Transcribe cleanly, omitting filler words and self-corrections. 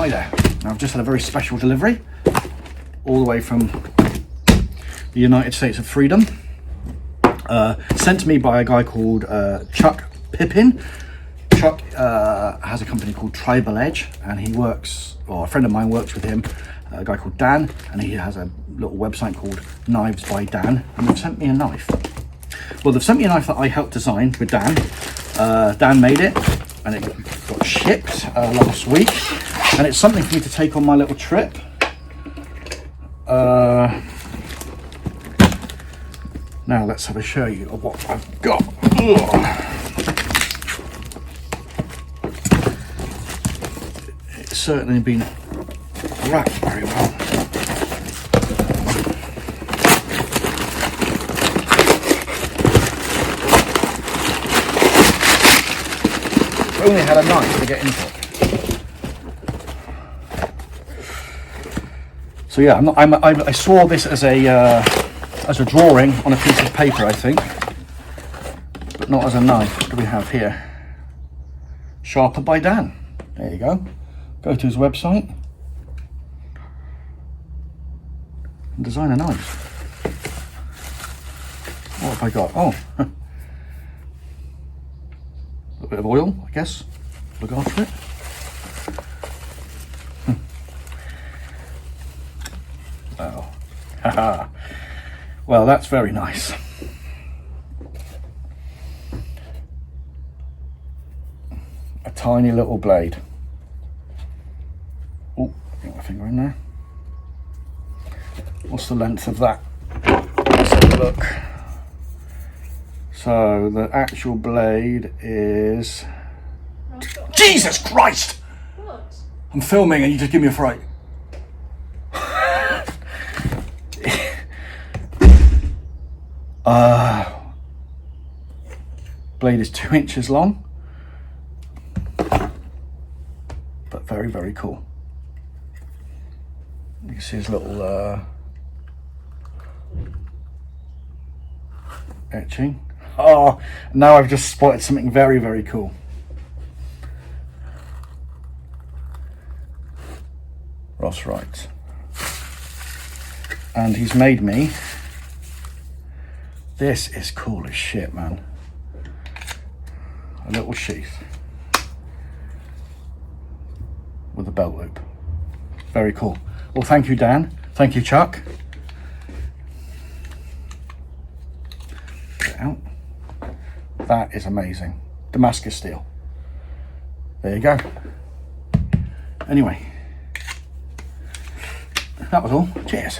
Hi there. Now I've just had a very special delivery all the way from the United States of Freedom, sent to me by a guy called Chuck Pippen. Chuck has a company called Tribaledge, and he works, or a friend of mine works with him, a guy called Dan, and he has a little website called knivesbydan, and they've sent me a knife. Well, they've sent me a knife that I helped design with Dan. Dan made it, and it got shipped last week, and it's something for me to take on my little trip. Now let's have a show you of what I've got. It's certainly been wrapped very well. If only had a knife to get into it. So yeah, I saw this as a drawing on a piece of paper, I think, but not as a knife. What do we have here? Sharper by Dan. There you go. Go to his website and design a knife. What have I got? Oh, a little bit of oil, I guess. Look after it. Oh, haha. Well, that's very nice. A tiny little blade. Oh, get my finger in there. What's the length of that? Let's have a look. So the actual blade is... Jesus Christ! What? I'm filming and you just give me a fright. Blade is 2 inches long, but very, very cool. You can see his little etching. Oh, now I've just spotted something very, very cool. Ross writes, and he's made me. This is cool as shit, man. A little sheath with a belt loop. Very cool. Well, thank you, Dan. Thank you, Chuck. Get it out. That is amazing. Damascus steel. There you go. Anyway, that was all. Cheers.